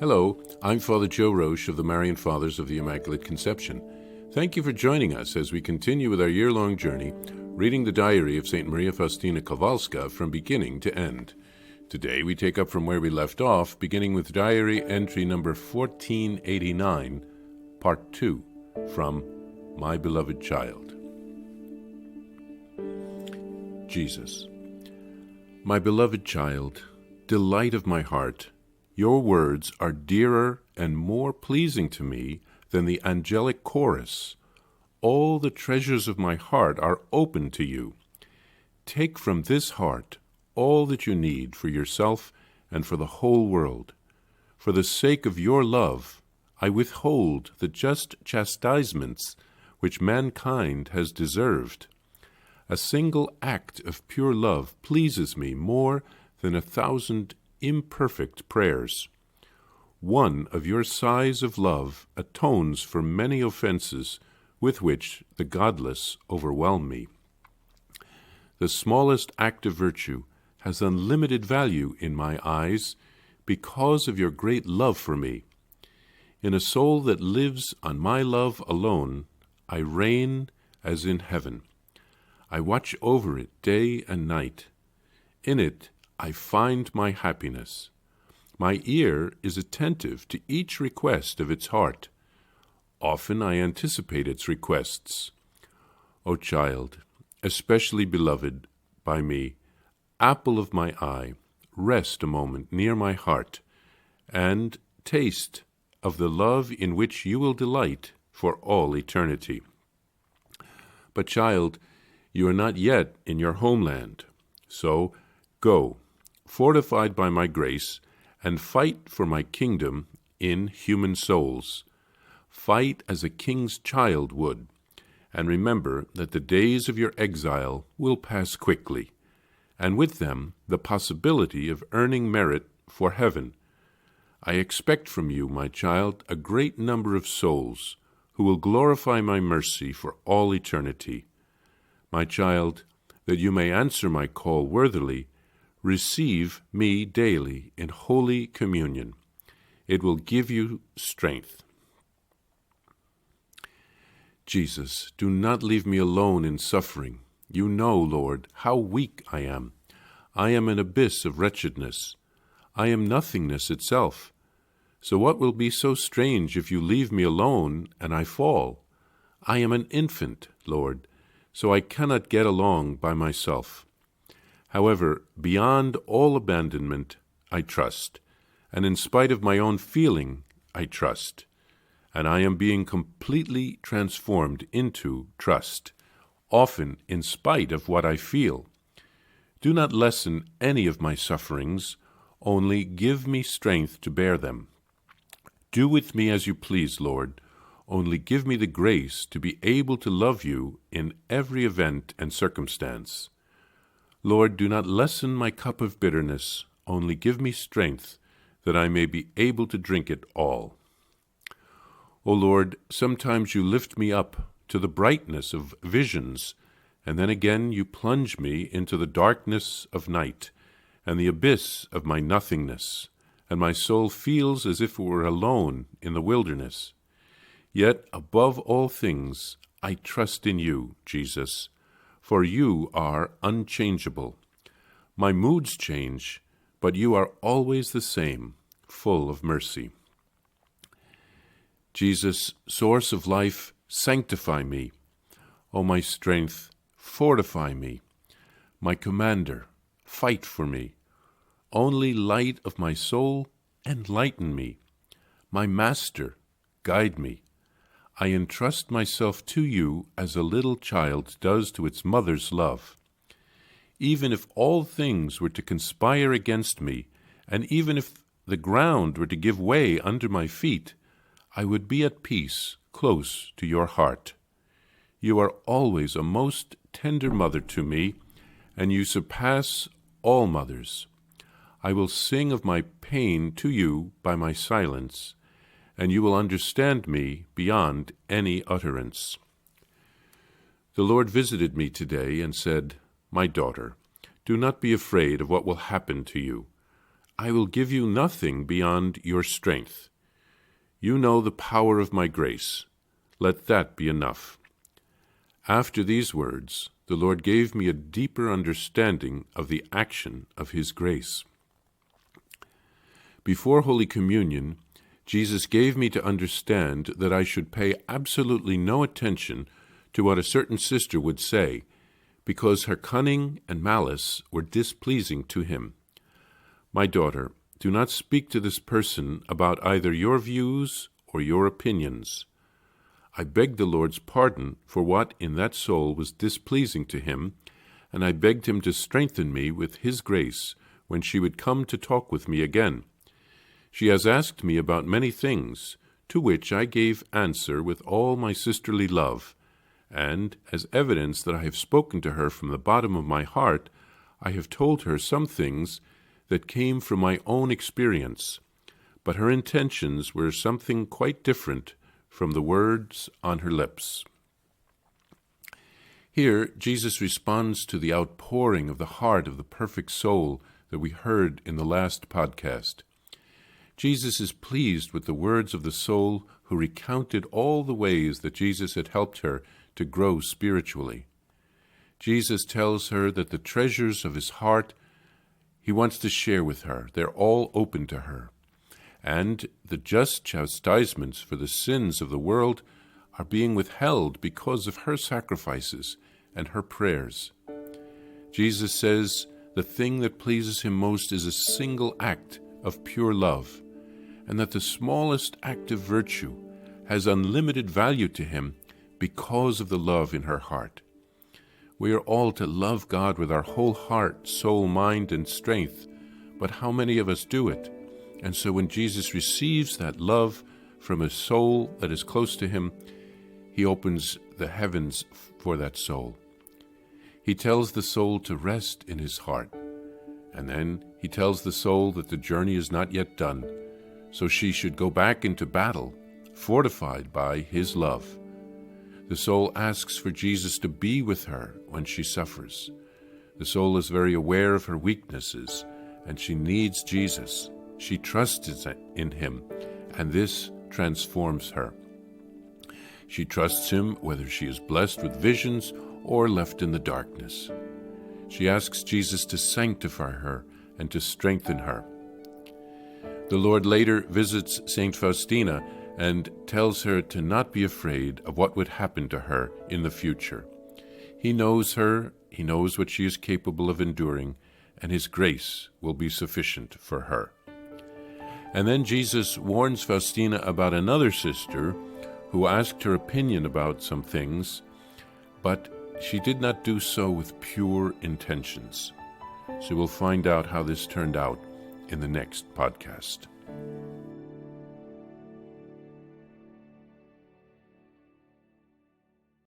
Hello, I'm Father Joe Roesch of the Marian Fathers of the Immaculate Conception. Thank you for joining us as we continue with our year-long journey, reading the diary of St. Maria Faustina Kowalska from beginning to end. Today we take up from where we left off, beginning with diary entry number 1489, part 2, from My Beloved Child. Jesus. My beloved child, delight of my heart, your words are dearer and more pleasing to me than the angelic chorus. All the treasures of my heart are open to you. Take from this heart all that you need for yourself and for the whole world. For the sake of your love, I withhold the just chastisements which mankind has deserved. A single act of pure love pleases me more than 1,000 imperfect prayers. One of your sighs of love atones for many offenses with which the godless overwhelm me. The smallest act of virtue has unlimited value in my eyes because of your great love for me. In a soul that lives on my love alone, I reign as in heaven. I watch over it day and night. In it I find my happiness. My ear is attentive to each request of its heart. Often I anticipate its requests. O child, especially beloved by me, apple of my eye, rest a moment near my heart, and taste of the love in which you will delight for all eternity. But child, you are not yet in your homeland. So go, fortified by my grace, and fight for my kingdom in human souls. Fight as a king's child would, and remember that the days of your exile will pass quickly, and with them the possibility of earning merit for heaven. I expect from you, my child, a great number of souls who will glorify my mercy for all eternity. My child, that you may answer my call worthily, receive me daily in Holy Communion. It will give you strength. Jesus, do not leave me alone in suffering. You know, Lord, how weak I am. I am an abyss of wretchedness. I am nothingness itself. So what will be so strange if you leave me alone and I fall? I am an infant, Lord, so I cannot get along by myself. However, beyond all abandonment, I trust, and in spite of my own feeling, I trust, and I am being completely transformed into trust, often in spite of what I feel. Do not lessen any of my sufferings, only give me strength to bear them. Do with me as you please, Lord, only give me the grace to be able to love you in every event and circumstance. Lord, do not lessen my cup of bitterness, only give me strength that I may be able to drink it all. O Lord, sometimes you lift me up to the brightness of visions, and then again you plunge me into the darkness of night and the abyss of my nothingness, and my soul feels as if it were alone in the wilderness. Yet, above all things, I trust in you, Jesus, for you are unchangeable. My moods change, but you are always the same, full of mercy. Jesus, source of life, sanctify me. O my strength, fortify me. My commander, fight for me. Only light of my soul, enlighten me. My master, guide me. I entrust myself to you as a little child does to its mother's love. Even if all things were to conspire against me, and even if the ground were to give way under my feet, I would be at peace close to your heart. You are always a most tender mother to me, and you surpass all mothers. I will sing of my pain to you by my silence, and you will understand me beyond any utterance. The Lord visited me today and said, My daughter, do not be afraid of what will happen to you. I will give you nothing beyond your strength. You know the power of my grace. Let that be enough." After these words, the Lord gave me a deeper understanding of the action of His grace. Before Holy Communion, Jesus gave me to understand that I should pay absolutely no attention to what a certain sister would say, because her cunning and malice were displeasing to Him. "My daughter, do not speak to this person about either your views or your opinions." I begged the Lord's pardon for what in that soul was displeasing to Him, and I begged Him to strengthen me with His grace when she would come to talk with me again. She has asked me about many things, to which I gave answer with all my sisterly love, and, as evidence that I have spoken to her from the bottom of my heart, I have told her some things that came from my own experience, but her intentions were something quite different from the words on her lips. Here, Jesus responds to the outpouring of the heart of the perfect soul that we heard in the last podcast. Jesus is pleased with the words of the soul who recounted all the ways that Jesus had helped her to grow spiritually. Jesus tells her that the treasures of His heart He wants to share with her. They're all open to her. And the just chastisements for the sins of the world are being withheld because of her sacrifices and her prayers. Jesus says the thing that pleases Him most is a single act of pure love, and that the smallest act of virtue has unlimited value to Him because of the love in her heart. We are all to love God with our whole heart, soul, mind, and strength, but how many of us do it? And so when Jesus receives that love from a soul that is close to Him, He opens the heavens for that soul. He tells the soul to rest in His heart, and then He tells the soul that the journey is not yet done, so she should go back into battle, fortified by His love. The soul asks for Jesus to be with her when she suffers. The soul is very aware of her weaknesses, and she needs Jesus. She trusts in Him, and this transforms her. She trusts Him whether she is blessed with visions or left in the darkness. She asks Jesus to sanctify her and to strengthen her. The Lord later visits Saint Faustina and tells her to not be afraid of what would happen to her in the future. He knows her, He knows what she is capable of enduring, and His grace will be sufficient for her. And then Jesus warns Faustina about another sister who asked her opinion about some things, but she did not do so with pure intentions. So we'll find out how this turned out in the next podcast.